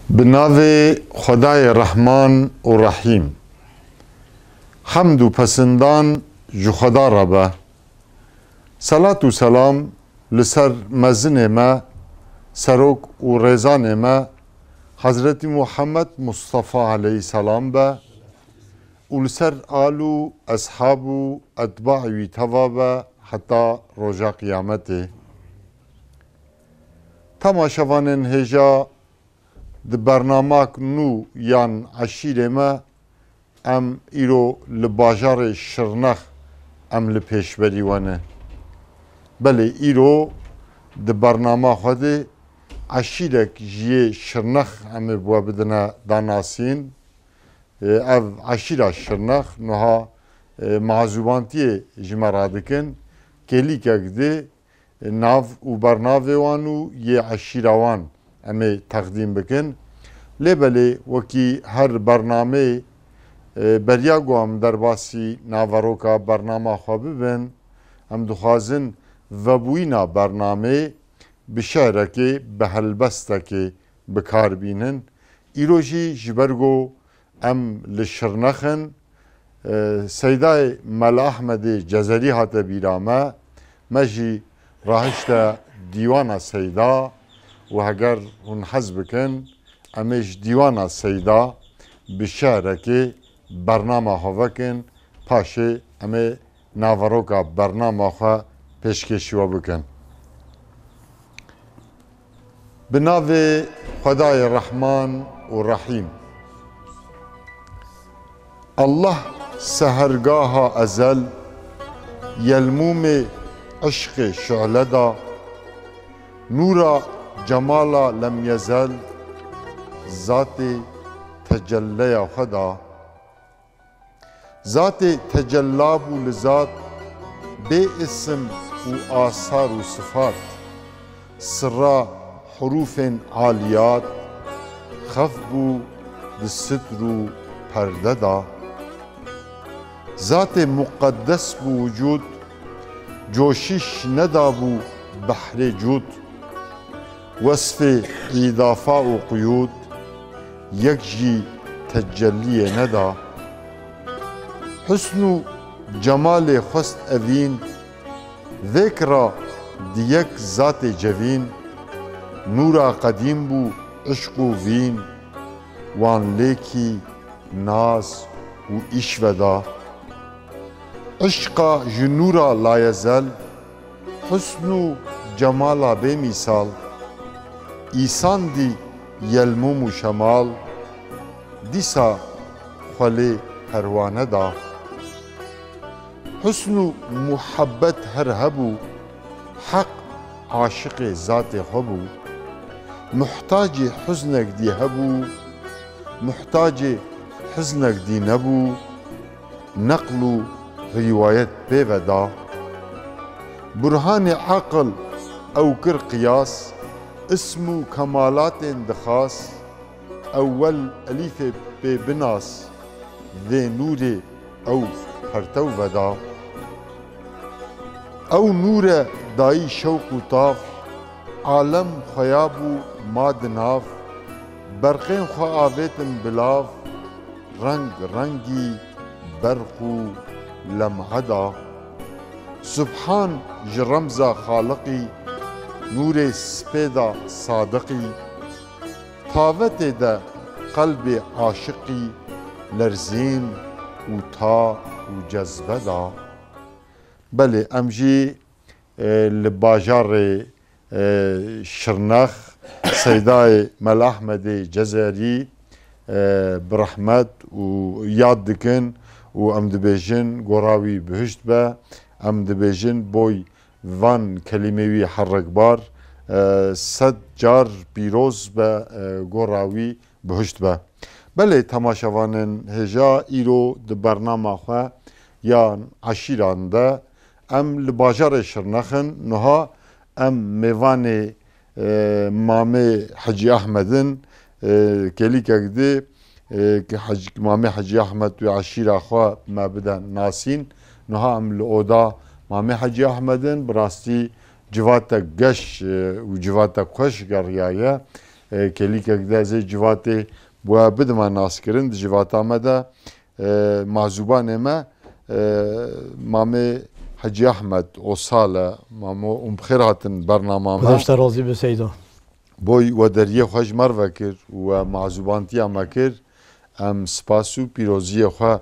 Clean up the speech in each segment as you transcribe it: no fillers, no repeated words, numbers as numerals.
به نام خدای رحمان و رحیم. حمد و پسندان جو خدا را به. صلات و سلام لسر مزن ما سروک و رزان ما حضرت محمد مصطفى علیه السلام به و لسر آلو اصحاب و اتباع وی توابه حتی رجا قیامته. تماشاوانن هجا د برنامه نو یان عشیر ما ام ایرو لباجار شرنخ ام لپیشبری وانه. بله ایرو د برنامه خود عشیرک جیه شرنخ ام بوا بدنا داناسین او عشیره شرنخ نها معزوبانتی جمرادکن کلی کگده ناو و برنامه وانو یه عشیره وان امی تقدیم بکن. لبلی وکی هر برنامه بریا گوام در باسی ناوروکا برنامه خواب ببین هم دخوازن و بوینا برنامه بشهره که به هلبسته که بکار بینن ایروژی جبرگو ام لشرنخن سیدای مل احمد جزری هات بیرامه مجی راهشتا دیوانا سیدا و اگر اون حزب کن امیش دیوانا سیدا بشهره که برنامه هوا کن پاشه امی ناوروکا برنامه خواه پیشکشی بکن. به نام خدای رحمان و رحیم. الله سهرگاه ازل یلموم عشق شعله دا نورا جمالا لم یزل ذات تجلی خدا ذات تجلاب و لذات بے اسم و آثار و صفات سرا حروف عالیات خفبو دستر و پرده دا ذات مقدس بو وجود جوشش ندابو بحر جود وصف اضافه و قیود یک جی تجلی ندا حسن و جمال خست اوین ذکر دیک ذات جوین نورا قدیم بو عشق و وین وان لیکی ناز و ایشودا عشقا جنورا لا یزل حسن و جمالا بے مثال ایسان دی یلموم و شمال دیسا خلی پروانه دا حسن و محبت هر هبو حق عاشق ذات هبو محتاج حزنک دی هبو محتاج حزنک دی نبو نقل و روایت پیودا برهان عقل او کر قیاس اسم و کمالات دخاس اول الیف به بناس ذی نور او پرتو ودا او نور دایی شوق و طاف عالم خیاب و ماد ناف برقین خواه آویتن بلاف رنگ رنگی برق و لمعدا سبحان جرمزا خالقی نور سپیدا صادقی تاوت ده قلب عاشقی لرزین و تا و جذبه دا. بله امجی لباجار شرنخ سیدای مل احمد جزری برحمت و یاد دکن و ام دبیجن گوراوی بهشت به ام دبیجن بوی وان کلمه‌وی حرکبار صد جار پیروز به گوراوی بهشت به. بله تماشاوانن هجا ایرو د برنامه خواه یا عشیران ده ام لباجار شرنخن نها ام میوان مامه حجی احمدن کلی کگده که مامه حجی احمد و عشیره خواه ما بدن ناسین نها ام لعودا مامه حجی احمدن براستی جواتا گش و جواتا خوش گریایه kelikek de zê civatê bu bidime naskirin di civata me de mazûbanê me Mamê Hacı Ahmed o sale mamo bixêr hatin bernama me خداشت راضی به سیدا boy we deriyê xwe ji mer vekir û mazûbantiya me kir em spas û pîroziyê xwe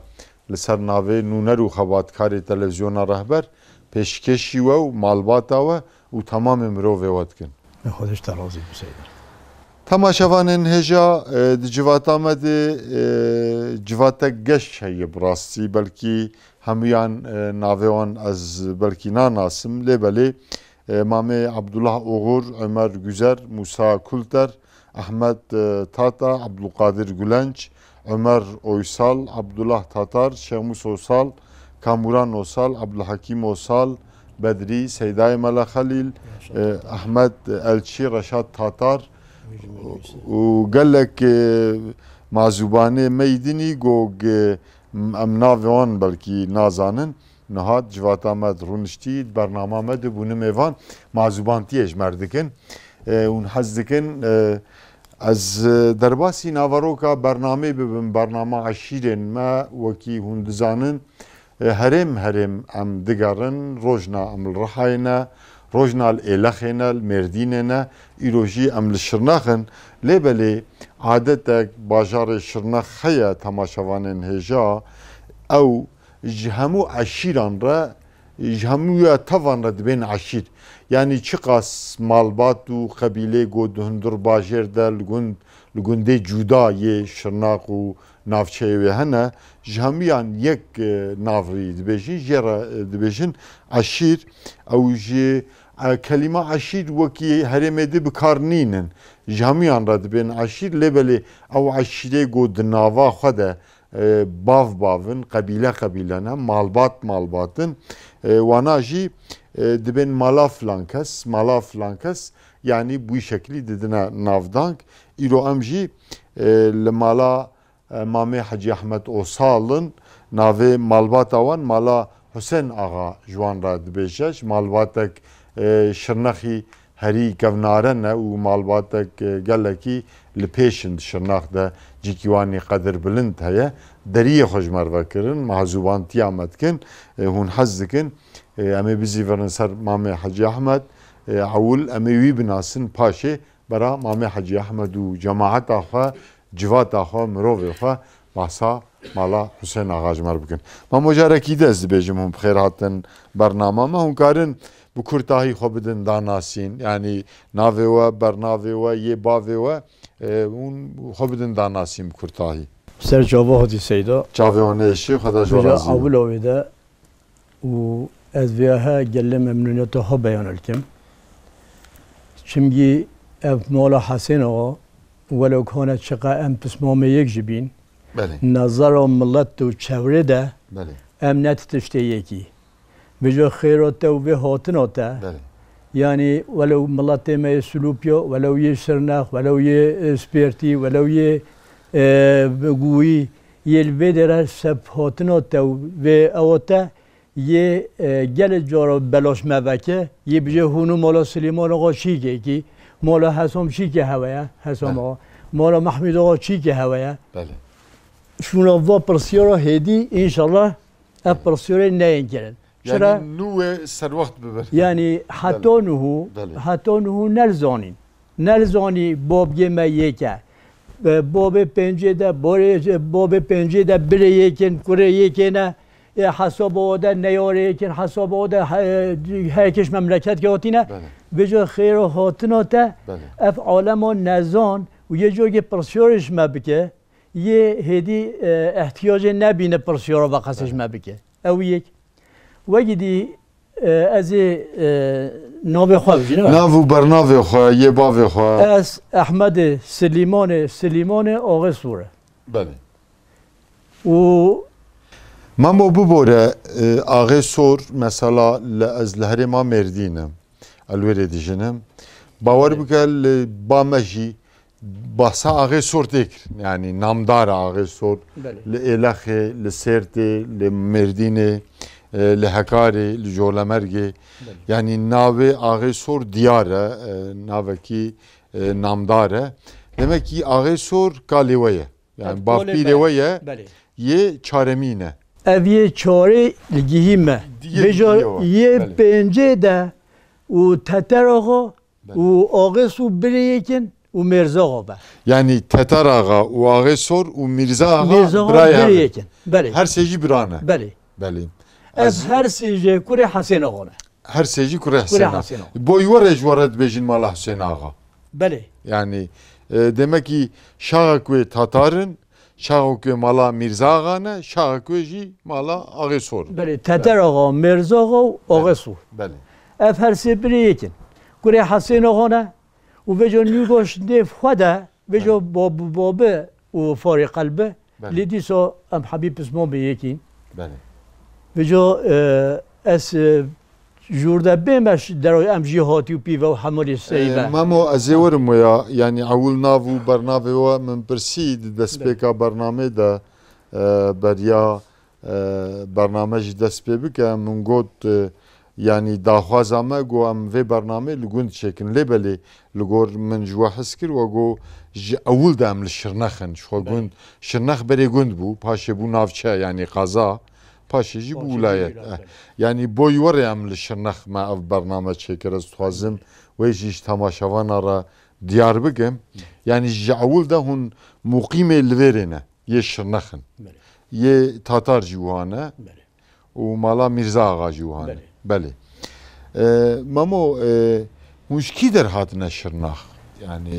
li ser navê nûner û xebatkarê televizyona rehber pêşkêşî we û malbata we û temamê mirovê we dikin. خداشت راضی به سیدا Temaşevanên hêja di civata me de civatek geş heye bi rastî belkî hemûyan navê wan ez belkî nanasim lêbelê Mamê Abdullah Oğur, Ömer Güzer, Musa Kulter, Ahmet Tata, Abdülkadir Gülenç, Ömer Oysal, Abdullah Tatar, Şemus Osal, Kamuran Osal, Abdülhakim Osal, Bedri, Seyda Mela Halil, Ahmet Elçi, Reşat Tatar û gelek mazûbanê meydinî gog em navê wan belkî nazanin nihat civata me rûniştî bernama me de bûnim êvan mazûbantiyê ji mer dikin hûn hez dikin ez derbasî navaroka bernamê bibim bernama eşîrên me wekî hûn dizanin herêm herêm em digerin rojna em li Rihayê ne rojna li Êlexê ne li Mêrdînê ne îro jî em li Şirnexin lêbelê adetek bajarê Şirnex heye temaşevanên hêja ew ji hemû eşîran re ji hemûya tevan re dibên eşîr yanî çi qas malbat û qebîlê got di hundir bajêr de li gundê cuda yê Şirnex û navçeyê wê hene ji hemûyan yek navrî dibêjin jê re dibêjin eşîr ew ji kelîma eşîr wekî herêmê de bikar nînin ji hemûyan re dibên eşîr lêbelê ew eşîrê got di nava xwe de bav bavın, kabile kabilene, malbat malbatın wana jî dibên mala filan kes yani bu şekilde didine navdank îro em jî li mala Mamê Hacı Ahmed Osal'ın navê malbata wan mala Hüseyin Ağa ji wan re dibêje malbatek Şirnexî herî kevnare ne û malbatek gelekî li pêşin Şirnex de cîkî wanî qedir bilind heye deriyê xwe ji mer vekirin mazûbantiya me dikin hûn hez dikin em ê bizîverin ser Mamê Hacı Ahmed ewil em ê wî binasin paşê bera Mamê Hacı Ahmed û cemaeta xwe civata xwe mirovê xwe bahsa mala Hüseyin Ağa ji mer bikin. Mamo carekî de ez dibêjim hûn bixêr hatin bernama me hûn karin bu kurtahî xwe bidin danasîn yanî navê we bernavê we yê bavê we hûn xwe bidin danasîn bu kurtahî. سر جواب هدی سیدا Çavê wan eşî xwe de ji بجا razî اول اویده و از ویاها گله ممنونیت ها بیان الکم چمگی اف مولا حسین آقا ولو کانت شقا ام پسمام یک جبین Belê نظر و ملت و چوره ده belê امنیت تشتی یکی بجا خیرات و به هاتنات belê يعني ولو ملت ما سلوبيو ولو يشرناخ ولو يسبيرتي ولو ي بگویی یه الویدره سب هاتنا تو و اوتا یه گل جارا بلاش موکه یه بجه هونو مالا سلیمان آقا چیکه کی مالا حسام چیکه هوایه حسام آقا مالا محمود آقا چیکه هوایه belê شونا و پرسیارا هدی انشالله اف پرسیارا نین کرد چرا yani nû serwext biber yani hatta nuhu nelzani babge me yeke باب پنجه ده باب پنجه ده بره یکن کره یکنه حساب آده نیاره یکن حساب آده هر کش مملکت که هاتینه به جا خیر و هاتنا ده اف عالم و نزان و یه جایی پرسیارش مبکه یه هدی احتیاج نبینه پرسیار و قصش مبکه او یک وگیدی از ناو خواه بجینه ناو برناوی خواه یه باوی خواه از احمد سلیمان آقا سوره بله و مامو ببوره آقا سور مثلا از لحرما مردینم الوری دیجنم باور بکل با مجی باسا آقا سور تکر yani namdar آقا سور لإلخي لسيرتي لمرديني لهکاری لجولمرگی یعنی ناو آقای سور دیاره ناوکی نامداره demek ki ağay sor kaleveye. Yani bafpirewe ye çaremine. Ev ye çare ligihime. Vejo ye pence de u teterago u ağay su bireyekin u Mirza Ağa. Yani Tetar Ağa, u Ağay Sor, u Mirza Ağa bireyekin. Beli. Her seyci birane. Beli. Beli. Ev her seyci kure Hasan Ağa'na. Her seyci kure Hasan Ağa. Boy var ecvaret bejin mala Hasan Ağa. Beli. Yani demek ki şahak ve Tatar'ın şahak ve mala Mirza Ağa'na, şahak ve ji mala Ağay Sor. Beli. Tetar Ağa, Mirza Ağa, Ağay Sor. Beli. Ev her seyci bireyekin. Kure Hasan Ağa'na و وجا نیگوش نف خدا وجا بابه و فارق قلبه لیدی سو ام حبیب اسمو به یکین وجا اس جورده بیمش در ام جهاتی و پیو و حملی سریبه مامو ازورم ویا یعنی اول ناو برنامه و من پرسید دست پیکا برنامه دا بریا برنامه دست پیکا من گفت yani daxwazame go em vê bername li gund çekin lêbelê li gor min ji we hes kir we got ji ewil de em li Şirnexin xwe gund Şirnex berê gund bû paşê bû navçe yani qaza paşê jî bû wilayet yani boy were em li Şirnex me ev bername çêkir ez dixwazim wê jî ji temaşevana re diyar bikim yani ji ewil de hûn muqîmê li vêrê ne yê Şirnexin yê Tatar jî wan e û mala Mirza Ağa jî wan e بله مامو مشکی در هاتنه شرناخ yani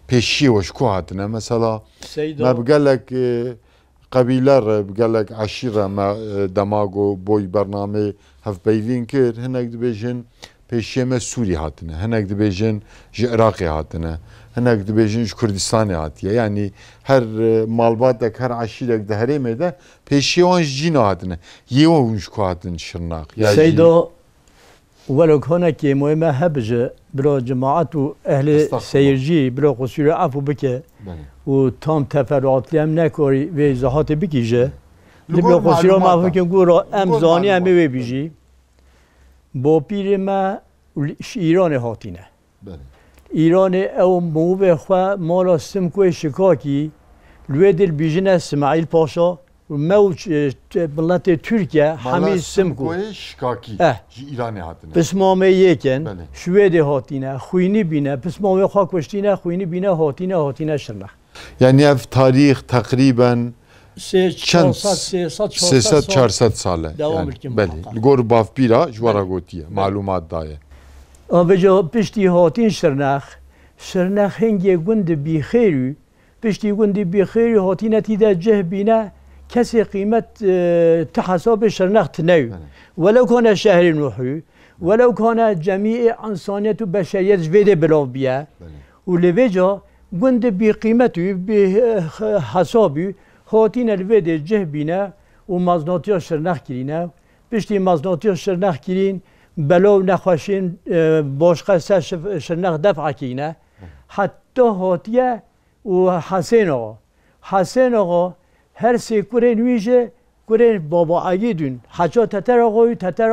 peşi hoşku hatine mesela ma bgalek qabiler bgalek aşire ma demago boy bername haf peyvin kir hinek dibejin peşiyeme Suri hatine hinek dibejin ji Iraqi hatine hinek dibejin ji Kürdistan'ı hatiye yani her malbatek her aşirek de hereme de peşiyan jina hatine ye o hoşku hatin şırnak Seydo ولو هنا كي مهمة هبج برو جماعات وأهل سيرجي برو قصير عفو بك وتام تفرعات لهم نكوري وزهات بكيجة برو قصير ما فيكم قولوا أمزاني أمي بيجي با پیر ما ایران هاتینه ایران او موبه خوا مالا سمکوی شکاکی لوی دل بیجنه اسماعیل پاشا موج ملت ترکیه همه سمکو شکاکی ایرانی هاتینه پس مامه یکن شویده هاتینه خوینی بینه پس مامه خوا کشتینه خوینی بینه هاتینه شرنه yani ev tarih takriben 300-400 sale. Beli. Gor bavpira jwara gotiye. Malumat daye. Avca pişti hatin şernax. Şernax henge gund bi khairu. Pişti gund bi khairu hatineti de cehbine kesi kıymet tahasab şernax tnev. Velev kana şehrin nuhu. Velev kana cemii insaniyet beşeriyet vede belavbiye. Uleveca gund bi kıymetu bi hasabu هاتین الوید جهبینه و مزناتی شرنخ کرینه پشتی مزناتی شرنخ کرین بلو نخوشین باشقه سر شرنخ دفع کینه حتی هاتیه و حسین آقا هر سه کره نویجه کره بابا عیدون حجا تتر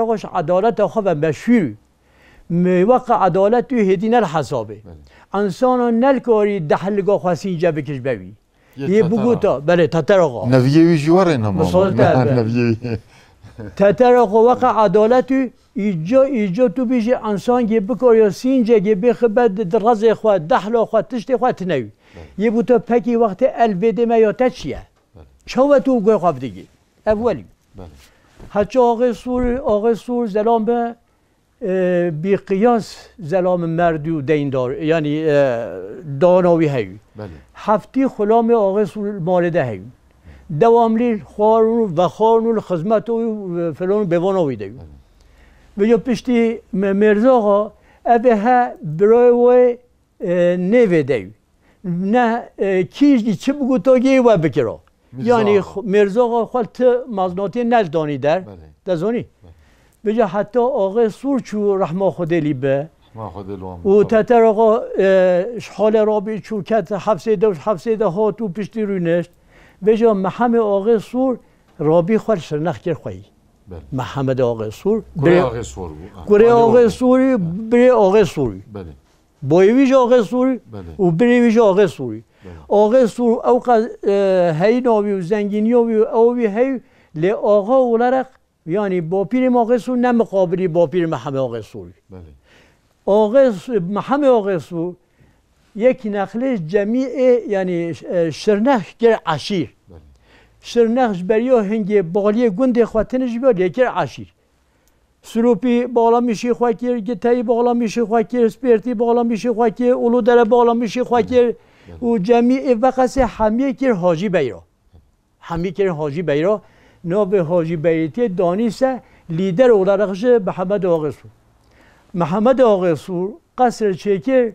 آقاش عدالت آقا و مشهور موقع عدالت توی هدین الحسابه انسان نلکاری دحلگاه خواستی اینجا بکش بوی یه بگو تا بله تتر آقا نویوی جواره نما تتر آقا وقع عدالتی ایجا تو بیجی انسان گه بکار یا سینجا گه بخبت درز خواه دحل خواه تشت خواه تنوی یه بگو تا پکی وقت الویده ما یا تچیه چاوه تو گوه خواه دیگی اولی حتی آقای سور زلام به بی قیاس زلام مردی و دیندار یعنی داناوی هیو هفتی خلام آقای سور مالده هیو دواملی خارون و خدمت و فلان بواناوی دیو و یا پشتی مرزا آقا اوه ها برای نوه دیو نه کیش چه بگو تا گیه و بکرا یعنی مرزا آقا خالت مزناتی نزدانی در دزانی بجا حتی آقای سور چو رحمه خودلی به و تتر آقا حال رابی چو کت حفظه ده ها تو پشتی روی نشت بجا محمد آقای سور رابی خوال شرنخ کر خواهی محمد آقای سور گره آقای سور گره آقای سوری بره آقای سوری بویویش آقای سوری و بریویش آقای سوری آقای سور او هی ناوی و زنگینی و اوی هی لی آقا اولرق یعنی با پیر آقای سور نه مقابلی با پیر محمد آقای سوری آقای محمد آقای سور یک نخله جمیع یعنی شرنخ گر عشیر شرنخش بریا هنگی بالی گنده خواتنش بیاد یکر عشیر سروپی بالا میشی خواکر گتایی بالا میشی خواکر سپرتی بالا میشی خواکر اولو در بالا میشی خواکر و جمیع وقت همیه کر حاجی بیرا همیه کر حاجی بیرا ناب حاجی بیرتی دانیسه لیدر اولارقش محمد آقای سور محمد آقای سور قصر چکر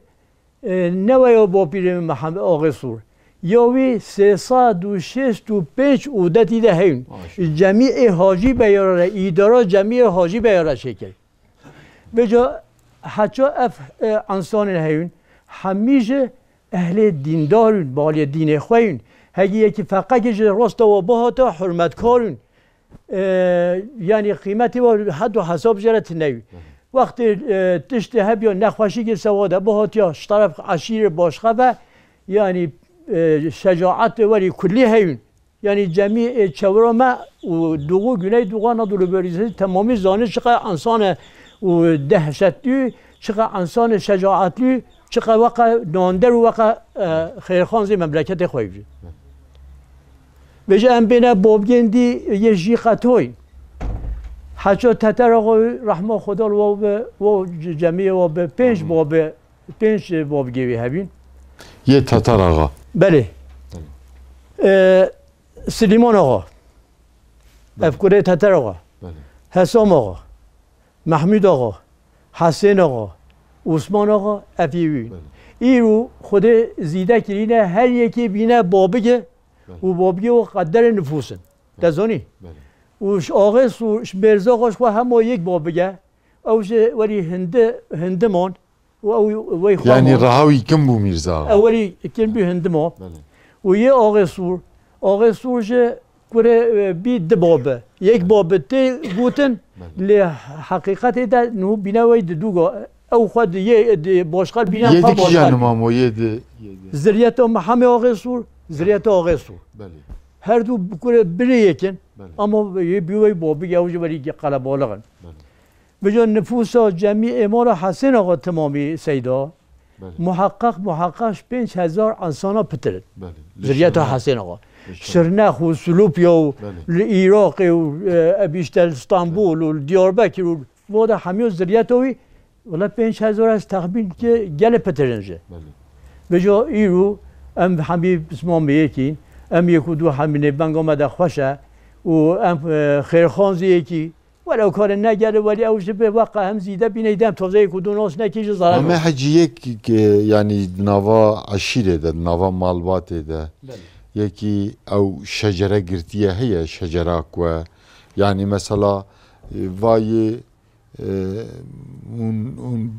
نویا با پیر محمد آقای سور یاوی 365 عودتی ده هین جمیع حاجی بیاره ایدارا جمیع حاجی بیاره شکل و جا حتی انسان هین همیشه اهل دیندارون بالی دین خوین هگی یکی فقط که راست و باهاتا حرمت کارون یعنی قیمتی و حد و حساب جرت نوی وقتی تشت هب یا نخوشی که سواده باهاتیا طرف عشیر باشخه و یعنی شجاعت ولی کلی هیون یعنی جمیع چورا ما و دوغو گناه دوغا نداره بریزه تمامی زانه چقدر انسان و دهشتلی چقدر انسان شجاعتلی چقدر وقت ناندر و وقت خیرخانزی مملکت خواهی بجه ام بینه بابگندی یه جیقت های حتی تتر آقا رحمه خدا و جمعی و به پنج بابگیوی هبین یه تتر آقا بله سلیمان آقا افکره تتر آقا حسام آقا محمود آقا حسین آقا عثمان آقا افیوی این رو خود زیده کرینه هر یکی بینه بابگه و بابگه و قدر نفوسن دزانی و آقا مرزا آقاش خو همه یک بابگه اوش ولی هندمان یعنی رهاوی کم بو میرزا اولی کم بو هندما و یه آقا سور جه کره بی دبابه یک بابه تی گوتن لی حقیقت ده نو بینوی دوگا او خود یه باشقال بینا یه دیگه جانم امو یه زریعت محمد آقا سور زریعت آقا سور هر دو کره بری یکن اما یه بیوی بابه یوجه ولی قلبالغن بجا نفوس جمعی امار حسین آقا تمامی سیدا محققش 5000 انسان ها پترد ذریعت حسین آقا شرنخ و سلوپیا و عراق و بیشتر استانبول و دیاربکر و وادا همیو ذریعت هایی ولی 5000 از تقبیل که گل پترنجه بجا ای رو ام همی بسمان بیکین ام یکو دو همینه بنگ آمده خوشه و ام خیرخانزی یکی ولو کار نگره ولی اوش به واقع هم زیده بینیدم تازه کدوم ناس نکیش زارا اما حجیه که یعنی نوا عشیره ده نوا مالباته ده یکی او شجره گرتیه هیه شجره کو یعنی مثلا وای اون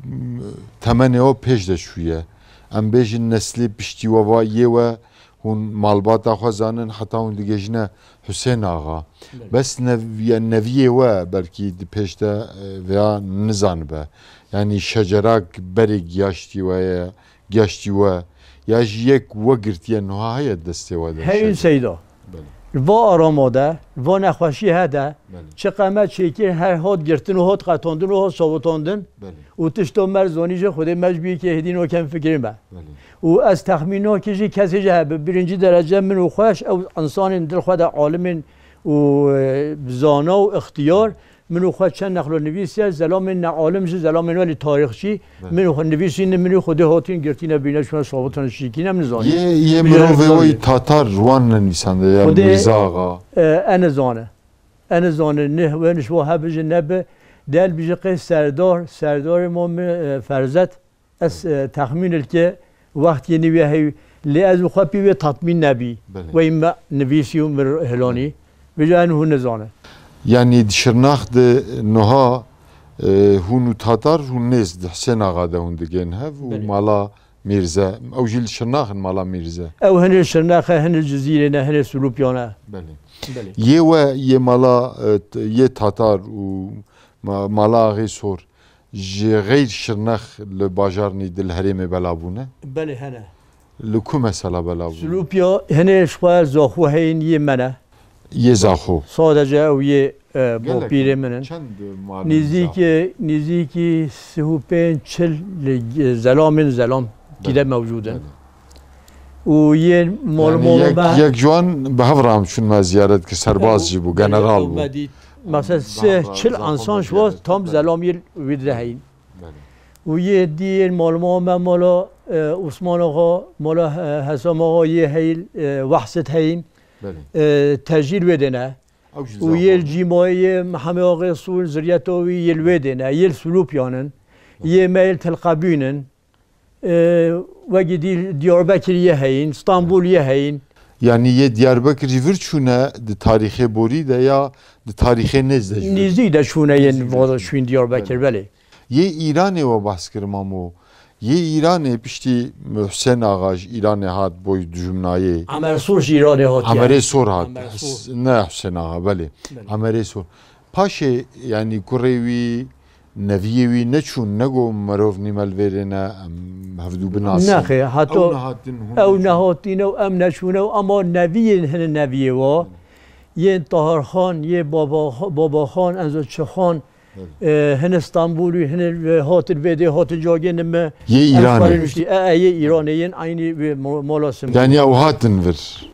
تمنه او پیش ده شویه ام بیش نسلی پشتی و وایه و هون مالبات خوازانن حتی اون دیگه جنه حسین آقا بس نویه و بلکی پیشته ویا نزان به یعنی شجرک بری گیاشتی و یا یک وگرتیه نوها هیا دسته و ده هین سیدا و آراماده و نخوشی هده چه قیمت چیکر هر هات گرتن و هات قطاندن و هات صابتاندن و تشتا مرزانیجه خود مجبوری که هدین و کم فکریم به و از تخمینا کسی کسی جه به برنجی درجه من و خوش او انسان دل خود عالم و زانا و اختیار من و خود چند نقل و نویسی زلام نه عالم ش زلام ولی تاریخچی من و خود نویسی من خود هاتین گرتین بینش شما صحبتان شیکی نم نزانی یه مروی تاتار روان نویسنده یا میرزا آقا انا زانه نه ونش و هبج نبه دل بیجه قی سردار ما فرزت از تخمین که وقتی نویه هی لی از خواهی به تطمین نبی و این نویسی و هلانی بجه انه نزانه یعنی شرناخت نها هونو تاتار هون نیست حسین آقا ده هون دگین هف و مالا میرزا او جیل شرناخن مالا میرزا او هنه شرناخه هنه جزیره نه هنه سلوپیانه یه و یه مالا یه تاتار و مالا آغی سور ji geyr şirnex li bajarnî dil herêmê belabûne? Belê hene. Li ku mesela belabûne? Silûpya hinê xwe zaxwe heyên yê me ne. Yê zaxo. Sadece ew yê bo pîrê min in. Çend Nîzîkî 35-40 li zelamên zelam gîde mewcûd in. û yên malmola me yek ciwan bi hev ramçûn me ziyaret kir serbaz jî bû general bû. Mesela 40 insan ji was tam zelam yê wê de heyîn. û yê diyên malmola me mala Osman Axa mala Hesam Axa yê heyîn Wehset heyîn tejîr wê de ne. û yê cîmayê Mihemed Axa Sûr ziryeta wî yê li wê de ne yê Silûpyan in yê me yê Telqabûn in wekî dî Diyarbekirê heyîn İstanbulê heyîn. Yani yê Diyarbekir jî vir çûne di tarîxê borî de ya di tarîxê nêz de jî. Nîzî de şûne yên vada şûn Diyarbekir belê. Yê Îranê we behs kir mamo. Yê Îranê piştî Muhsen Axa ji Îranê hat boy dijimnayê. Amer Sûr ji Îranê hatiye. Amerê Sor hat. Ne Hüseyin Axa belê. Amerê Sor. Paşê yani kurê wî neviyê wî neçûn nego merov nîmelvêrê ne em hevdû binasin. Nexê heto ew nehatîne û em neçûne û ama neviyên hene neviyê wa yên Tahirxan yê Babaxan Enzoçixan hene İstanbulî hene hatin vêdê hatin cagên me Yê Îranê. Yê Îranê yên aynî wê mala sim. Yani ew hatin vir.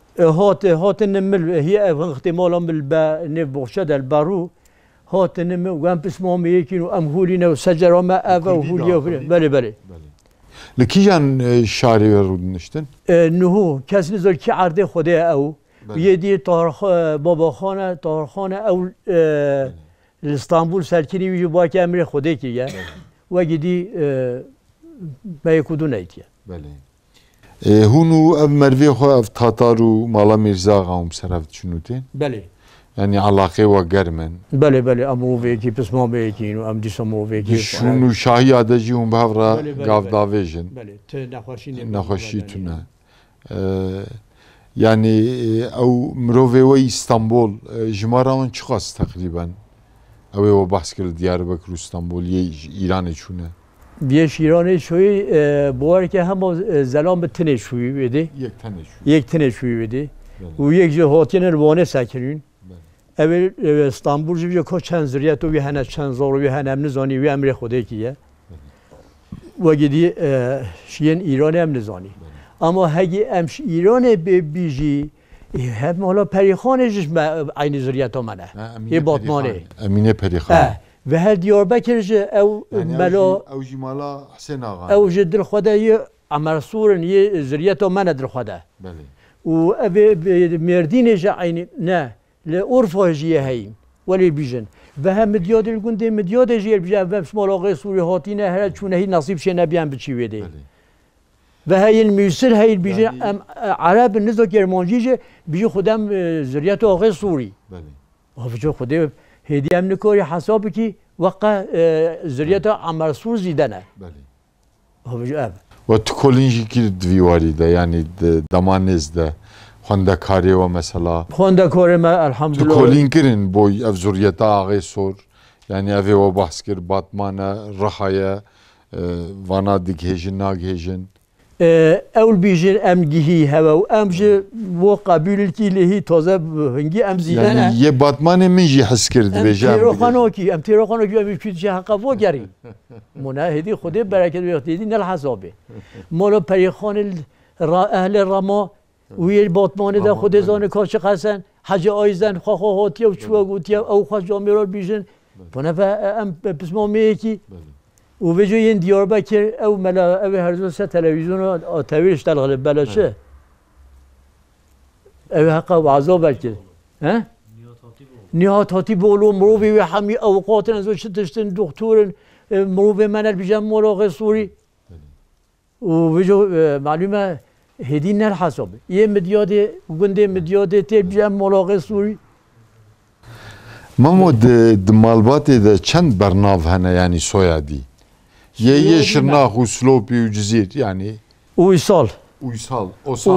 Hatin nimil hiye ev ihtimala mil be nêv boxçe del barû hatin nimil û em pismamê yekîn û em hûlîne û secera me ev û hûliye belê belê. Li kîjan şarê we rûdiniştin? Nuhu kes nizor ki erdê Xwedê ew yê dî Babaxan e Tahirxan e ew li İstanbul serkirî wî ji bakê emrê Xwedê kiriye. Wekî dî me yek û du neytiye. Hûn û ev mervê xwe ev Tatar û mala Mîrza Axa hûn ser ev diçûn tê? Belê. Yani alaqê we germ in. Belê belê em movekî pismamê yekîn û em dîsa movekî. Şûn û Şahî Ade jî hûn bi hev re gavdavê jin. Belê tu Nexweşî tune. Yani ew mirovê we İstanbul ji mara min çi xwast teqrîben? Ew ê we behs kir Diyarbekir û İstanbul yê Îranê çûne. Biyê Şîranê şoyî bawerke hema zelam bi tinê şûyî wêdê. Yek tenê çû. Yek tinê şûyî wêdê. û yek ji hatiyên Wanê sekirîn. Ev İstanbul ji ko çend ziryet û wî hene çend zor û wî hene em nizanî wî emrê Xwedê ye. Wekî dî şiyên Îranê em nizanî. Ama hegî em Îranê bêjî hem hala Perîxanê jî aynî ziryeta me ne. Yê Batmanê. Emîne Perîxan. Ve her Diyarbekir ji ew mela ew jî mala Hüseyin Axa. ew ji dil Xwedê yê Amer Sûrin yê ziryeta me ne dil Xwedê. Belê. û ev Mêrdînê jî aynî ne li Urfa jî ye heyîn welê bîjin. Ve hem midyadê li gundê midyadê jî bîje ev mala Axa Sûrî hatîne here çûne hî nasîb şê nebiyan biçî wêdê. Ve heyên Müsir heyîn bîje em Arab nizo Germancî jî bîje xudem ziryeta Axa Sûrî. Belê. Avcı Xwedê hêdî em nikori hesab bikî weqa ziryeta Amer Sûr zîde ne. Belê. Avcı ev. Ve tu kolîn jî kir divî warî de yani damanêz de xwendekarê we mesela. Xwendekarê me Tu elhamdülillah. kolîn kirin boy ev ziryeta Axa Sor. Yani evê we behs kir Batmane, Rihayê, Vana dighêjin naghêjin. Ewl bîjin em gihî heve û em ji bo qebûlekî lehî taze hingî em zîde ne. Yani yê Batmanê min jî hes kir dibêje em. Em têroxanokî em pîtî heqa vo gerî. Mona hêdî Xwedê bereket wêxtî nel hesabê. Mala Perîxanê ehlê Rama wî Batmanê de Xwedê zanî ka çi qesen Hecê Ayzen xwe hatiye û çûwe gotiye ew xwe jamêrol bîjin. Poneve em pismamê yekî û vê yên Diyarbekir ew mela ew herzo se televizyona tevîr iştel xelib beleçi. Ew heqa wazab belkir. He? Nihat Hatipoğlu mirovê wê hemî ewqatin ez çi tiştin doktorên mirovê me ne bîje mala Axa Sûrî. û vê malûm e hêdî nel hesabê. Yê midyadê gundê midyadê tê bîje mala Axa Sûrî. Mamo di malbatê de çend bernav hene yani soyadî. Yê Şirnax û Silopî û Cizîr yani. Uysal. Osal.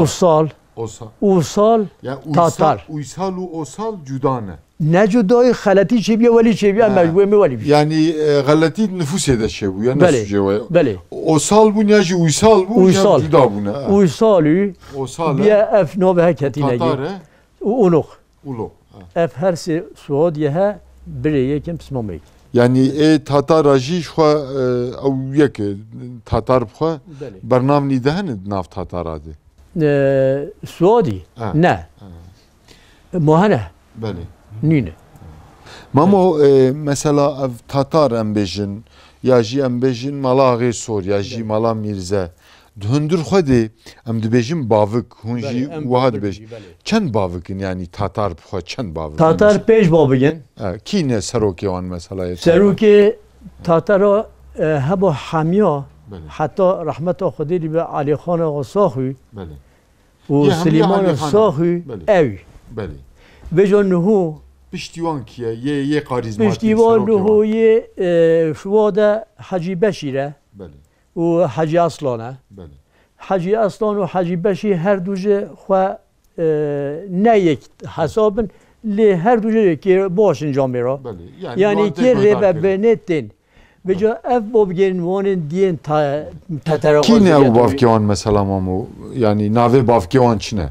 Usal. Osal. Usal. Ya Tatar. Uysal û Osal cuda ne. نجدای خلطی چی بیا ولی چی بیا مجبور می ولی yani galati nüfus ede şey bu ya nasıl بله şey var? بله O sal bu ya uysal bu ya juda bu ne? Uysalı O sal بیا اف نو به کتی نگی Tatar اونو ulo. اف هر سی سعودیه ها بره یکم سمامی Yani Tatar aji şu ev yek Tatar bu بله bernam nidahne nav Tatar adı. سعودی نه مهنه Beli. نینه Mamo mesela ev Tatar embejin ya ji embejin malağı sor ya ji mala mirze. Döndür xwedê em dibêjin bavik hûn jî wiha dibêj. Çend bavikin yani Tatar bixwe çend bavik? تاتار پیش با بگن Kî ne serokê wan mesela? سروکی تاتارا هبو حمیا Beli. حتی رحمت خودی به علی خان غصاخی Beli. و یه هم سلیمان یه علی خان. صاخی بله. اوی Beli. به جا نهو Piştivan kiye ye karizmatik پشتیوان serokê wan. نهوی شواده حجی بشیره Beli. و حجی اصلانه Beli. حجی اصلان و حجی بشی هر دوجه خو نه یک حسابن لی هر دوجه که باش انجام میره Beli. یعنی wan که tek ری guhdar و kirin. بنتین به جا اف بابگین وانن دین تا ترقی Kî ne ew bavkê wan mesela mamo? Yani navê bavkê wan çi ne?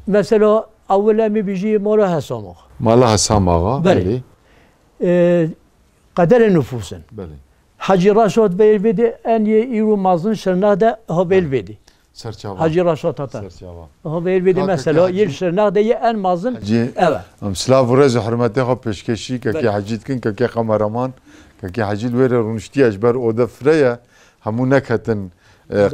مثلا اولا می بیجی ما را حسامو Mala Hesam ağa. Beli. قدر نفوسن Beli. حجی راشد بیل بدی ان یه ایرو مازن شرناق ده ها بیل بدی Serçava. حجی راشد تاتر Serçava. ها بیل بدی Kaka مثلا hacı. یر شرناق ده یه ان مازن Hacı اوه em silav rez hürmete ha peşkeşi ki Beli. hacı dikin ki kameraman ki hacı vere runuşti ejber o da freya hamu nekatin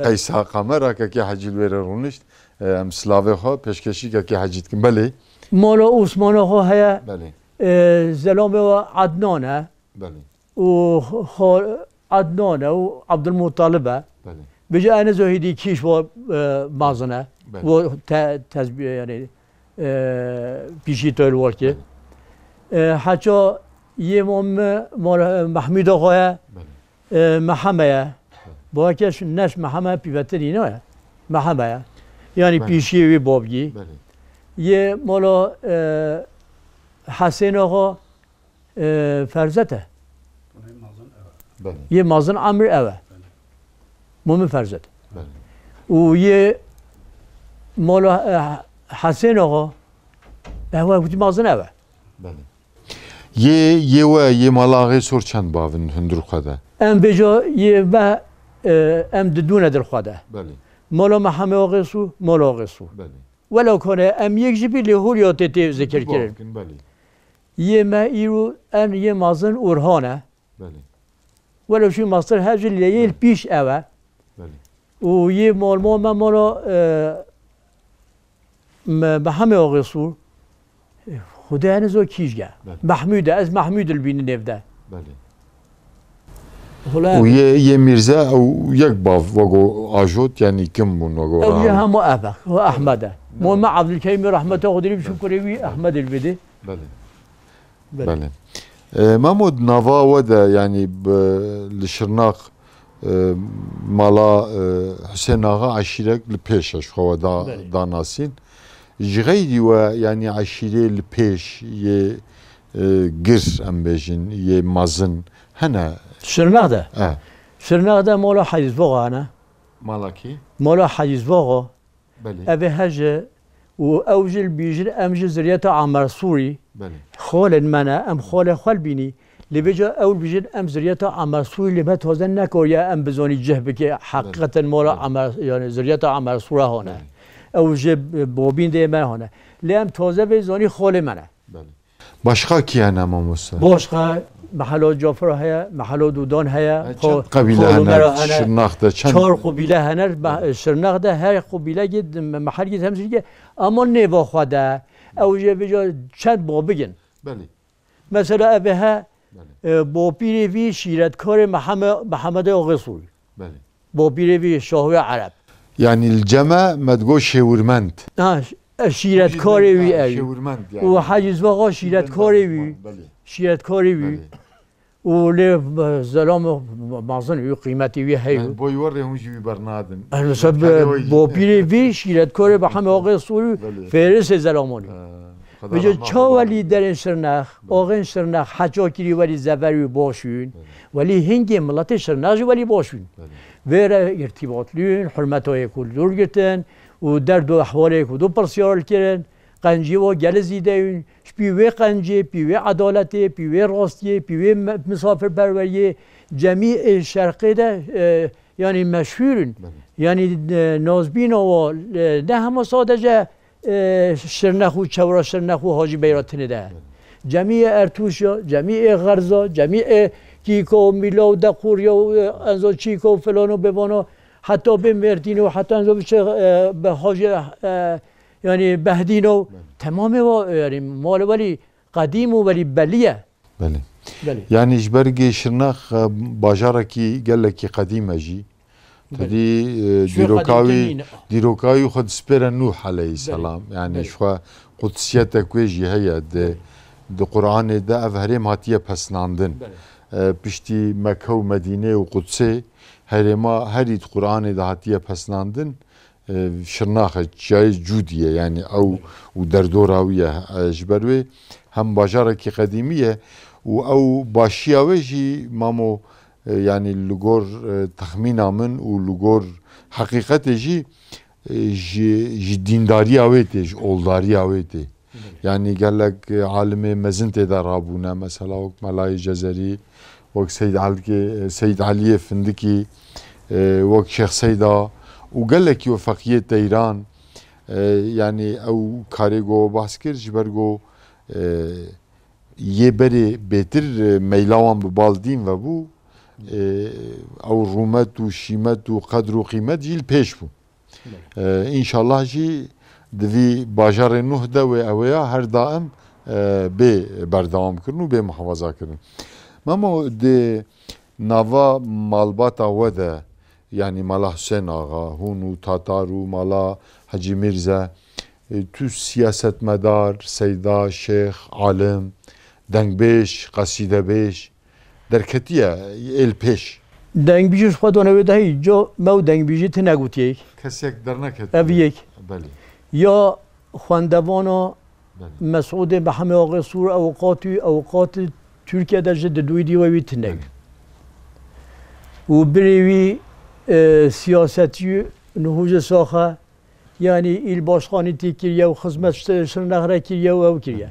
qeysa kamera ki hacı vere runuşt em silav ha peşkeşi ki hacı dikin beli. مالا عثمان ها هیا Beli. زلام و عدنانه Beli. و عدنانه و عبدالمطلبه Beli. بجا انا زهیدی کیش و مازنه Beli. و تزبیه یعنی پیشی توی ورکی حتی یه محمود آقای Beli. محمد با کش نش محمد پیوتری نه محمد یعنی بله. پیشی وی بابگی Beli. یه مالا حسین آقا فرزته Beli. یه مازن عمر اوه مومن فرزته Beli. و یه مالا حسین آقا اوه بودی مازن اوه Beli. Ye ve ye malağı sor çend bavin hündür kada. ام بجا یه و ام دونه در خواده Beli. مالا محمد آقا سو مالا آقا سو Beli. ولو کنه ام یک جبی لهوریات تی ذکر کرد Bavkin beli. یه ما ایرو ان یه مازن اورهانه Beli. ولو شو مصر هاج لیل پیش اوه Beli. و یه مال ما مالا محمد آقا سو خدا هنوز کیشگه بله. محمود از محمود البینی نفده Beli. حالا و ye mirze او یک bav vago ajot yani kim bun vago اوجه هم ابخ و احمده مو عبد الكريم رحمه الله قدري شكري احمد البدي Beli. بله. Beli. Mahmud nava ve de yani lişirnak mala Hüseyin Ağa aşirek li peş aşkava Beli. da nasin. Jgeydi ve yani aşire li peş ye gir embejin ye mazın hene شرناغده eh شرناغده مولا حجز فوق انا malaki مولا حجز فوق beli ابي هجه واوجل بيجر امجل زريته عمر سوري beli خول منا ام خول خول بيني اللي بيجا اول بيجر ام زريته عمر سوري اللي ما توزن نكو يا ام بزوني جهبك حقيقه مولا عمر يعني زريته عمر سورا هنا اوجه بوبين دي ما هنا لام توزه بزوني خول منا beli. Başka ki yani Musa? باشقا محل جعفر هيا محل دودان هيا Çend kabile hene Şırnak'ta çend چهار قبیله هنر شرناق ده هر قبیله گید محل گید همسری که اما نوا خواده اوجه بجا چند با بگن beli مثلا اوه ها beli با پیری وی شیرتکار محمد آقاسوی beli. با پیری وی شاهوی عرب Yani الجمع مدگو شورمند شیرتکار وی اوی شورمند و حجز واقع شیرتکار وی beli شیرتکار وی beli. و لی زلام مازن وی قیمتی وی هیو Yani boy var ya huncu bir bernadın. مثلا با پیری وی شیرتکار محمد آقاسوی بله. فارس زلامانی بجا چا ولی در شرنخ آغن شرنخ حجا کری ولی زوری باشون ولی هنگی ملت شرنخ ولی باشون ویره ارتباط لیون حرمت های کل دور گرتن و در دو احواله کدو پرسیار کردن قنجی و گلزی دیون پیوه قنجی پیوه عدالتی پیوه راستی پیوه مسافر پروری جمیع شرقی ده yani meşhurun. Yani nazbin o ne ama sadece şırnakhu çevre şırnakhu Hacı Beyrat'ını da. Cemiye Ertuşa, cemiye Garza, cemiye Kiko, Milo, Dakurya, Enzo Çiko falan bevano hatta ben Verdino hatta Enzo be Hacı yani Behdino tamamı o yani mal veli kadim veli belliye. Beli. Yani İjberge Şırnak bajaraki geleki kadime jî tedî dîrokawi xwe dispêre Nuh aleyhisselam yani şu qudsiyete ku jî heye di Qur'anê de ev herêm hatiye pesnandin piştî Mekke û Medîne û Qudsê herêma herî di Qur'anê de hatiye pesnandin Şırnakê çiyayê Cûdî ye yani ew û derdora wî ye ji ber wê hem bajarekî qedîmî ye و او باشیا وجی مامو یعنی لگور تخمین من و لگور حقیقت جی دینداری آویته جی اولداری آویته یعنی گلک عالم مزن تدا رابونه مثلا وقت ملای جزری وقت سید علی فندکی وقت شیخ سیدا و گلکی وفقیت ایران یعنی او کارگو بحث کرد جبرگو یه بری بهتر میلاوان به بالدین و بو او رومت و شیمت و قدر و قیمت جیل پیش بو انشالله جی دوی باجار نوح ده و اویا هر دائم به بردوام کرن و به محافظه کرن مامو ده نوا مالبات آوده یعنی مالا حسین آقا هون و تاتار و مالا حجی میرزا تو سیاست مدار سیدا شیخ عالم دنگبیش قصیده بیش درکتیه ال پیش دنگبیش خود اون ویدهی جو مو دنگبیشی تنگوت یک کسی یک در نکت او یک بله یا خواندوانا مسعود به همه آقای سور اوقات ترکیه در جد دوی دیوی تنگ و بریوی سیاستی نهوج ساخه یعنی ایل باشخانی تیکیه و خدمت شرنخره کیه و او کیه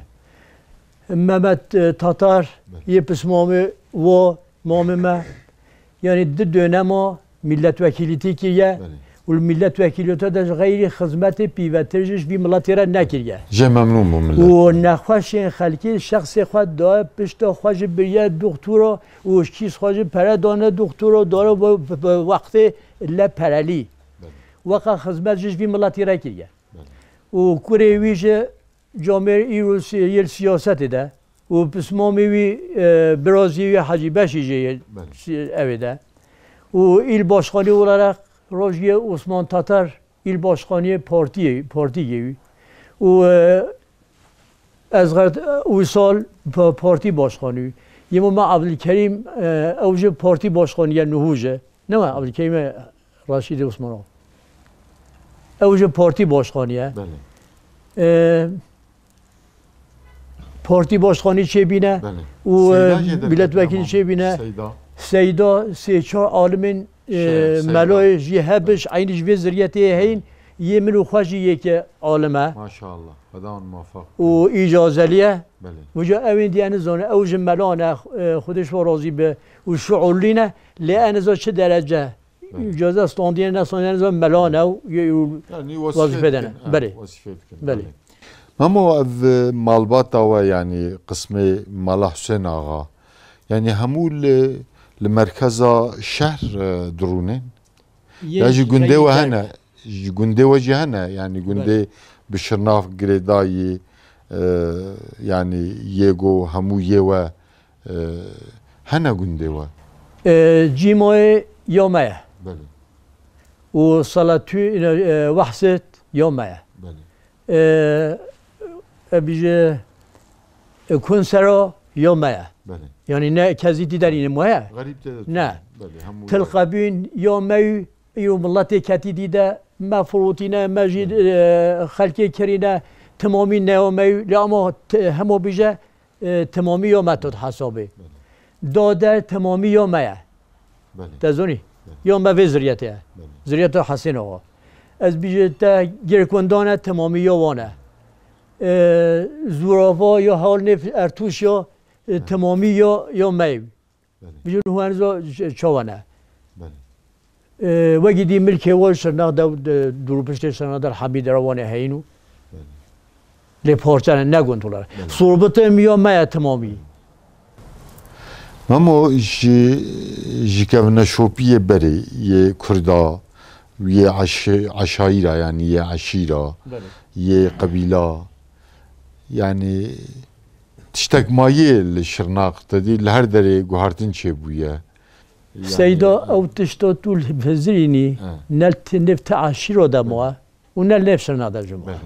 Mehmet Tatar yepis mami ve mamime yani de dönema milletvekiliyeti kiye ve milletvekiliyeti de gayri hizmeti pivetirciş bir milletire nekiriye. Je memnun bu millet. O nexweşên xelkî şexsê xwe daye pişta xwe ji biriye doktora û şkîs xwe ji pere dane doktora dare wextê le perelî. Weka hizmet ji vî milletî re kiriye. û kurê wî ji جامعه ایران سیاست ده و پسمامی وی برازیل حاجی بشیجه اویده و ایل باشخانی olarak راجی عثمان تاتار ایل باشخانی پارتی گیوی و از غرد اوسال پارتی باشخانی یه ما عبدالکریم اوج پارتی باشخانی نهوجه نه عبدالکریم رشید عثمان اوج پارتی باشخانیه پارتی باشخانی چه بینه و ملتوکیل چه بینه سیدا سه چهار عالمین ملای جهبش عینش به ذریعه هین یه منو خوشی یک عالمه ماشاءالله خداوند موفق و اجازهلیه و جا اوین دیانه زانه اوج ملانه خودش و راضی به و شعولینه لان از چه درجه اجازه استاندین نسانه زان ملانه و وظیفه دنه بله Ama ev malbata ve yani kısmı Mala Hüseyin Ağa yani hemû li merkeza şehir durûnin ya ji gundê ve hene ji gundê ve jî hene yani gundê bi Şirnaf girêdayî yani yêgo hemû yê we hene gundê we cîmayê ya me ye û salatû wehset ya me ye بیشه کنسرا یا مایه یعنی نه کسی دیداری نمایه نه تلقابین یا میو یو ملت کتی دیده مفروتینه مجید خلقی کرینه تمامی نیامی اما همو بیجه تمامی یا متد حسابه داده تمامی یا مایه تزونی یا ما به زریعته زریعته حسین آقا از بیجه تا گرکوندانه تمامی یا وانه زوراوا یا حال نف ارتوش یا تمامی یا می بیجه نوانزا چوانه وقتی دی ملک وال شرناق دو پشت شرناق در حمید روانه هینو لپارچه نگون تولار صوربت میا میا تمامی اما جیکم نشوپیه بری یه کردا یه عشایره یعنی یه عشیره یه قبیله یعنی تشتک مایه لشرناق تدی لهر دره گوهرتن چه بویه سيدا او تشتو طول بزريني نلت نفت عشيرو دموه ونل نفسر نادا جمعه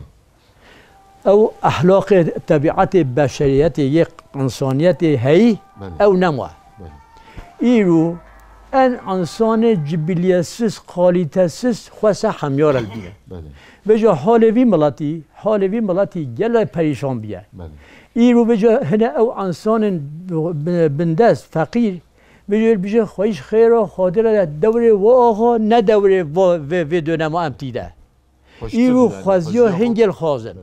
او اخلاق طبيعت بشريات يق انسانيت هي او نموه ايرو ان انسان جبليسس قاليتسس خواسه هميار البيه بجا حالوي ملاتي گله پریشان بيه ايرو بجا هنا او انسان بندست فقير بیشه خواهیش خیر و خاطر دوره و آقا نه دوره و دونم هم تیده ای رو خوازی و هنگل خوازن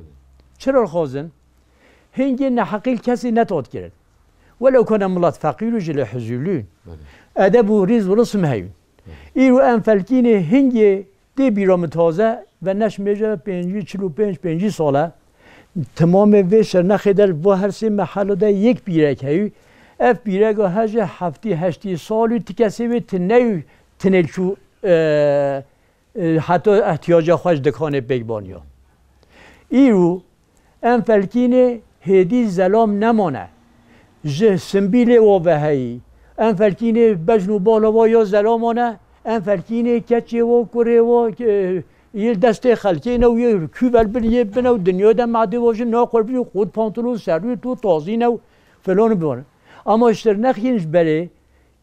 چرا خوازن؟ هنگل نحقیل کسی نتاد کرد ولو کنم ملات فقیر و جل حزولون ادب و ریز و رسم هیون ای رو انفلکین هنگل دی بیرام تازه و نش میجه 45 ساله تمام ویشر نخیدر و هر سه محل ده یک بیرک هیون اف بیرگا هجه هشتی سالی تکسی به تنیل شو حتی احتیاج خوش دکانه بگبانیا ایرو انفلکینه هدی زلام نمانه جه سنبیل و بهایی انفلکینه بجنو بالا و یا زلامانه انفلکینه کچه و کره و یه دسته خلکه نو یه کوبل بنیه بنو دنیا ده معده واجه ناقل بی خود پانتلو سروی تو تازی نو فلان بانه اما اشتر نخینش بره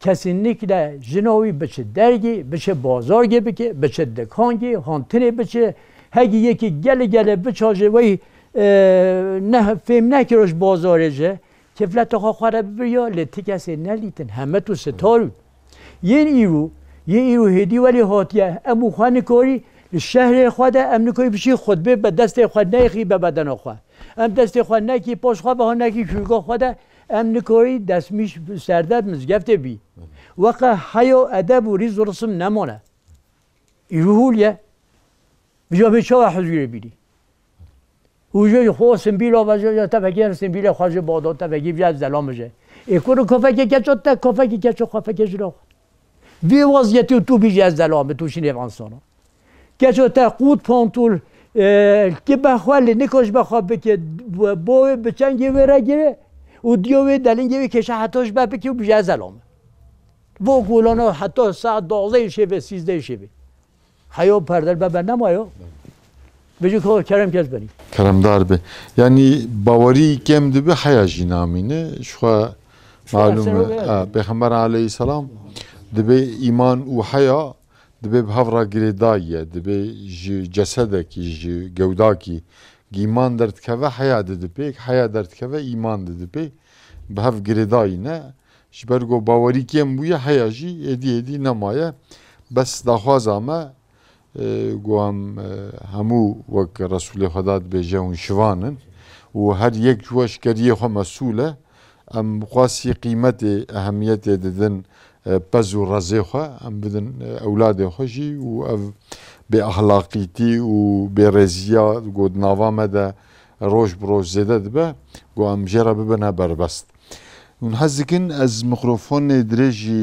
kesinlikle jinavi biçe dergi, biçe bazar gibi ki, biçe dekangi, hantine biçe hegi yeki gele biçaje ve ne fem ne kiroş bazarece keflet ha xara biriya letikase nelitin hemet u setaru yen iru hedi veli hatiye emu xanikori şehre xwada em nikoy bişi xutbe be destê xwe neyxî be bedena xwe em destê xwe nekî poş xwe be nekî şûrga xwe de em nikoy destmiş serdeb mizgeftê bî وقع حیا ادب و ریز و رسم نمانه ایروهولیه بجا به چه حضوری بیری اوجه خو سنبیلا و جا تفکر سنبیلا خواجه بادا تفکر بیاد زلام بجه ایکورو کفکی کچو تا کفکی کچو کفکی جلو وی وضعیتی تو بیجی از زلام تو شینه انسانا کچو تا قود پانتول که بخوالی نکاش بخواب بکه بوه بچنگی وره گیره و دیوه دلنگی کشه حتاش بپکی و بیجی از زلامه و گولانا حتی ساعت 12 شبه 13 شبه حیا پردر ببر نمایا بجو که کرم کس بنی کرمدار به یعنی باوری کم دبه حیا جنامینه شو معلومه پیغمبر علیه السلام دبه ایمان و حیا دبه بهفرا گریدایه دبه جسدکی گوداکی ایمان درد که و حیا دبه حیا درد که و ایمان دبه بهف گریدای نه شبرگو باوری کم بویه حیاجی ادی نمایه بس دخوازامه گوام همو وک رسول خدا به جون شوانن و هر یک جوش کریه خو مسئوله ام قاسی قیمت اهمیت ددن پز و رزه خو ام بدن اولاد خوشی و به اخلاقیتی و به رزیا گود نوامه ده روش بروش زده به گوام جرا ببنه بربست اون حزکن از میکروفون درجی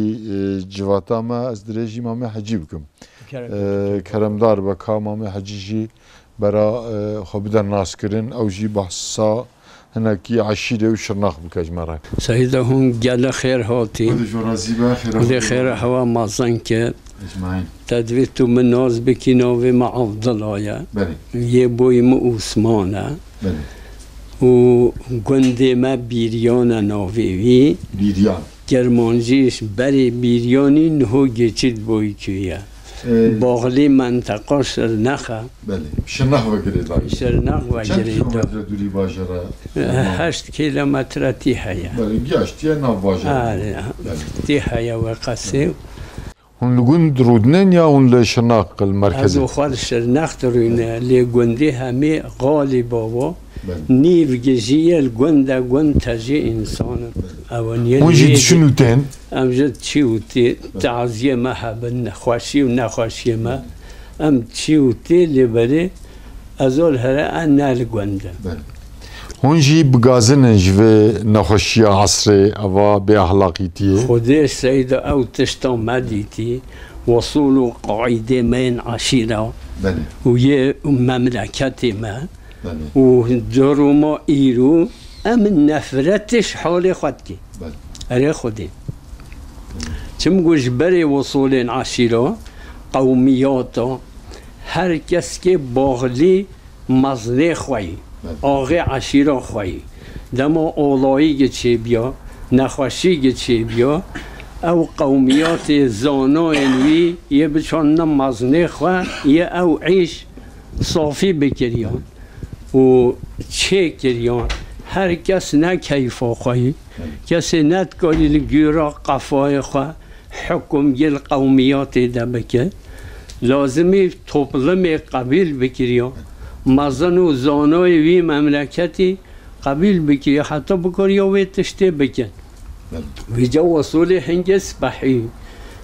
جواتا ما از درجی مامه حجی بکم کرمدار با کا مامه حجیجی برا خب در ناس کردن او جی بحثا هنا کی عشیره و شرناخ بکج مرا سعیده هم گل خیر هاتی و خیر هوا مازن که تدویت تو من ناز بکینا و مع افضل آیا یه بوی ما عثمانه و گنده ما بیریان ناویوی بیریان گرمانجیش بری بیریانی نهو گچید بوی کیه باغلی منطقه شرنخه بله شرنخ وگری داری شرنخ چند وگری کیلومتر دوری باجره 8 کیلومتر تی هیا بله گشتیه ناو باجره تی هیا و قصه هون لگون درودنن یا هون لشرنخ از المرکزی خال شرنخ درونه لگوندی همه غالبا و نیو گجیه گونده گوند تجی انسان هون جید شنو تن امجد چی وتی تعزیه ما هبن خوشی و نخوشی ما ام چی وتی لبره ازول هره ان نال گونده هون جی بگازن جوه نخوشی عصر اوا به اخلاقیتیه خودش سید او تشتا مدیتی وصول قاعده من عشیره و یه مملکت ما و دروما ایرو ام نفرتش حال خود کی اره خودی چم گوش بری وصول عشیره قومیاتا هر کس که باغلی مزنه خوی آغی عشیره خوی دما اولایی گچه بیا نخوشی گچه بیا او قومیات زانوینوی یه بچان نمازنه خواه یه او عیش صافی بکریان و چه کریان هر کس نه کیفا خواهی کسی ندکاری لگیرا قفای خواه حکم گل قومیات ده بکن لازمی توپلم قبیل بکریان مزن و زانوی وی مملکتی قبیل بکری حتی بکری و تشته بکن ویجا وصول هنگس بحی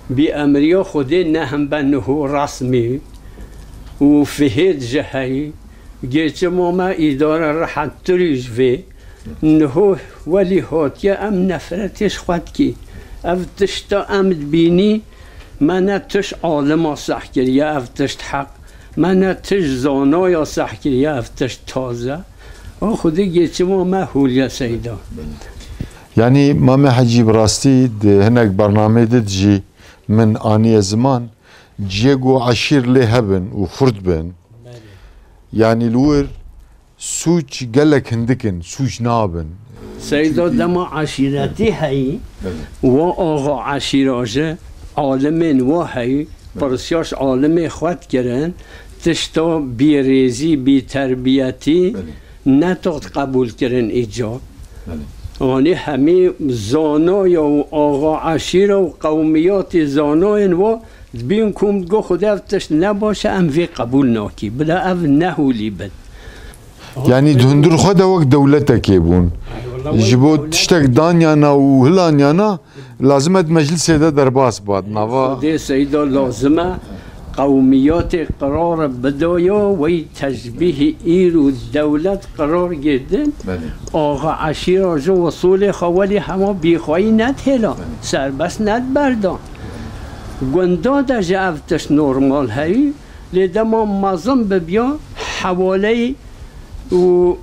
بی امریا خودی نهم بنه رسمی و فهید جهی گیچه ما اداره راحت تریج وی نه ولی هات که ام نفرتش خود کی اف تشتا امد بینی من تش عالم صح کریه اف تشت حق من تش زانای صح کریه اف تشت تازه و خودی گیچه ما هولیا سیدا يعني مامي حجي براستي هناك برنامج تجي من آنية زمان جيجو عشير لهبن وخرد بن يعني الور سوچ قالك هندكن سوچ نابن سيدا دما عشيرتي هاي وآغا عشيراجه عالمين وهاي برسياش عالمي خوات كرن تشتا بيريزي بتربيتي نتاقت قبول كرن إيجا آنی همه زانای و آقا عشیر و قومیات زانای و بین کم گو خود افتش نباشه ام وی قبول ناکی بلا اف نهولی بد يعني دهندر خود وقت دولتك يبون جبو تشتك دانيانا وهلانيانا لازمت مجلس هذا درباس بعد نوا خود سيدا لازمه قومیات قرار بدایا و تشبیه ایرو دولت قرار گردن آقا عشیر آجا وصول خوالی همه بیخواهی ندهلا سربست ند بردان گندا در جافتش نورمال هایی لیده ما مازم ببیا حوالی و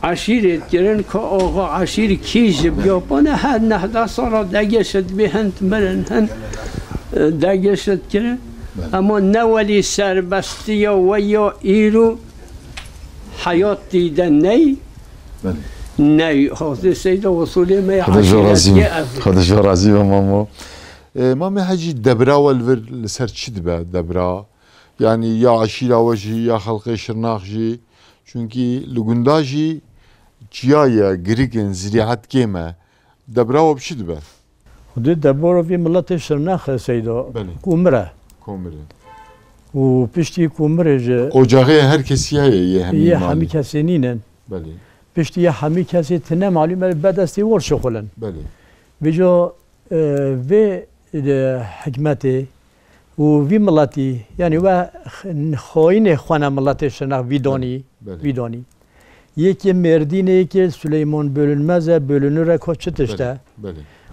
عشیرت گرن که آقا عشیر کیج بیا بانه هر 19 سالا دگشت به هند برن هند دگشت گرن اما نولی سربستی و یا ایرو حیات دیدن نی نی حاضر سید وصولی می خودش رازی و مامو مامي حجي دبرا والفر لسر چد به دبرا يعني يا عشيرة وجهي يا خلق شرناخجي چونكي لغنداجي چيايا گريگن زريعت كيما دبرا وبشد به خود دبرا في ملت شرناخ سيدا كومره و پشتی کومره اجاقه هر کسی یه همی کسی نینن بله پشتی یه همی کسی تنه معلومه بعد استی ور شغلن بله بجا و حکمتی و وی ملتی یعنی و خاین خانه ملت شناخ ویدانی یکی مردینه که سلیمان بölünmez bölünür koçtışta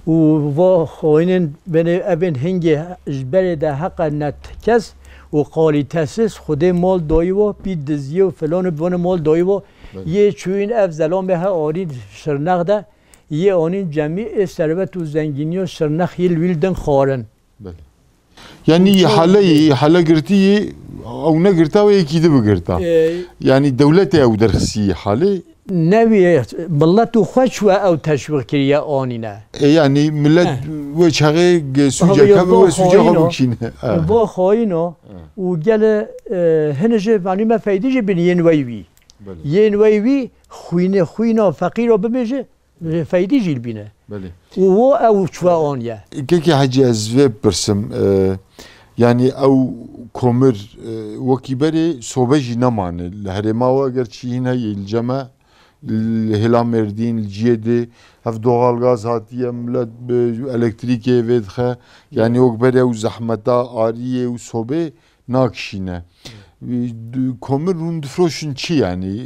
و خاين بين ابن هنگي جبل ده حق نتكس و قاليتسس خود مال دايو بيدزيه و فلان بون مال دايو يه چوين افزلان به آرين شرنخ ده يه آنين جميع ثروت و زنگيني و شرنخ يل ويلدن خارن يعني حاله گرتي او نگرتا و يكي ده بگرتا يعني دولت او درخسي حاله نوی ملت و خوش و او تشویق کریه آنینه يعني ملت وشغي سوجا كم وسوجا خبوكين با خاينه وقال هنجه معلومه فايدجه بين ينويوي ينويوي خوينه فقير بمجه فايدجه البينه بله وهو او شوا آنيه كيكي حاجة أزواب برسم يعني او كومر وكيبري صوبجي نمان الهرما واگر چي هنا الجمع الهلام مردين الجيدي هف دوغال غاز هاتيه ملت الكتريكي ويدخه يعني وكبري او زحمتا آريه و صوبه ناكشينه كومر روندفروشن چي يعني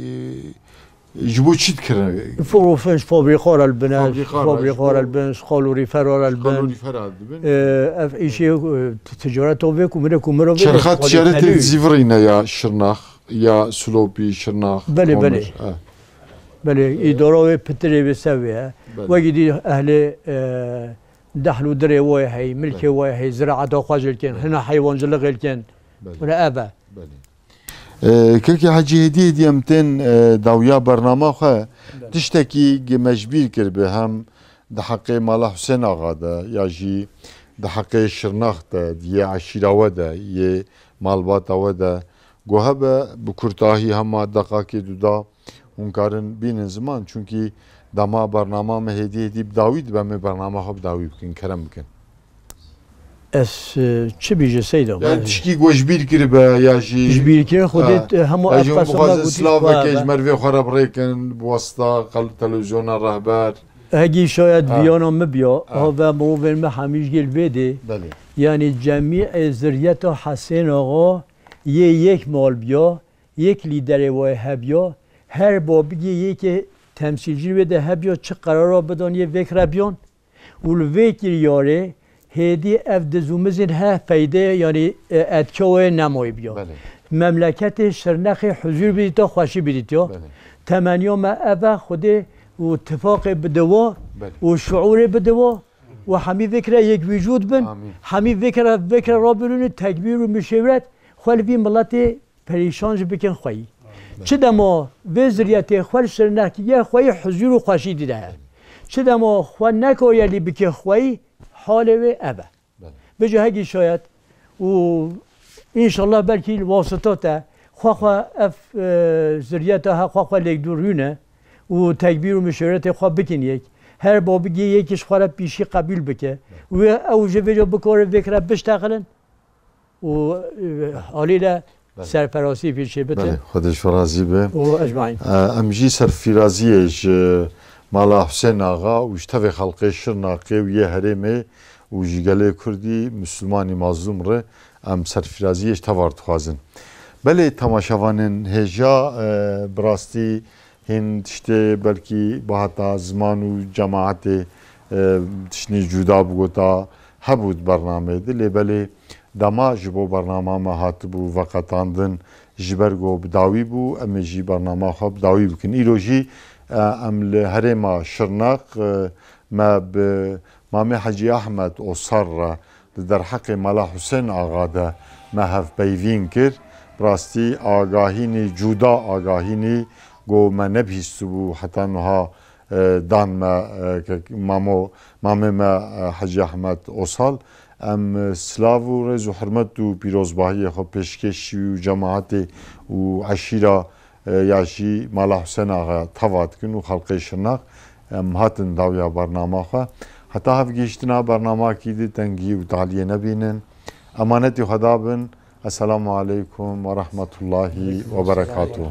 جبو چيت كره فروفنش فابريخار البنش فابريخار البنش خالوري فرار البن اف ايشي تجارت اوه كومر شرخات تجارت زيفرينا يا شرناخ يا سلوبي شرناخ بله بله بله اداره بتري بسويها وجدي اهل دخلوا دري واي ملكي واي زراعه خواجل كان هنا حيوان جلغ كان ولا ابا كيكي حاجي هديه ديمتين داويا برنامج خا تشتكي مجبير كربه هم دحقي مال حسين اغا ده يا جي دحقي شرناخ ده دي عشيره ده ي مالبات ده گوهبه بكرتاهي هم دقاقي دودا هنكارن بين زمان چونكي دما برنامج هديه دي بداويد بم برنامج خب داوي بكن كرم بكن اس چه بیجه سیدم yani tişki gojbir kirbe ya jî جبیر که خودت همو افقاسم سلاف کشمر و خراب ریکن بواسطه قل تلویزیون رهبر هگی شاید بیانم مبیا و موفر ما همیش گل بده بله یعنی جمعی ذریت حسین آقا یک مال بیا یک لیدر وای هبیا هر بابی یک تمثیلچی بده هبیا چه قرار بدن یه فکر بیان ول فکر یاره هدی اف دزومزین ها فایده یعنی اتکاوه نمایی بیا مملکت شرنخ حضور بیدید تا خوشی بیدید یا تمنیا ما اوه خود و اتفاق بدوا و شعور بدوا و همی فکر یک وجود بن همی فکر را برون تکبیر و مشورت خلفی ملت پریشانج بکن خواهی چه دما وزریت خوال شرنخ یه خواهی حضور و خوشی دیده چه دما خواه نکایلی بکن خواهی حاله و ابه بجه هگی شاید و انشالله بلکی واسطات خواه اف ذریعت ها خواه لیک دورونه و تکبیر و مشورت خواه بکن یک هر بابگی یکیش خواه پیشی قبول بکه و او جویجا بکاره بکره بشتغلن و حالیله سرفراسی پیشه بده بله خودش فرازی به و اجمعین امجی سرفرازیش مالا حسین آقا و اشتوی خلقی شرناقی و یه هرمه و جیگله کردی مسلمانی مظلوم ره ام سرفرازیش توارد خوازن بله تماشاوانن هجا براستی هند işte belki bu hatta zaman و جماعت تشنی جدا بگوتا هبود برنامه دلی بله دما جبو برنامه ما هات بو وقتاندن جبرگو بداوی بو امی جی برنامه خواب داوی بکن ایروجی ام لهرما شرناق ما مامي حجي احمد اصر در حق ملا حسين آقا ده ما هف بيفين كر براستي آگاهيني جودا آگاهيني گو ما نبهستو بو حتى انها دان مامي ما حجي احمد اصل ام سلاو و رز و حرمت و پیروزباهی خب پیشکشی و جماعت و عشیره یاشی مالا حسین آقا تواد کن و خلقی شرناق ام هاتن داویا برنامه خواه حتی هف گیشتنا برنامه کی دی تنگی و تعلیه نبینن امانتی خدا بن السلام علیکم و رحمت الله و برکاته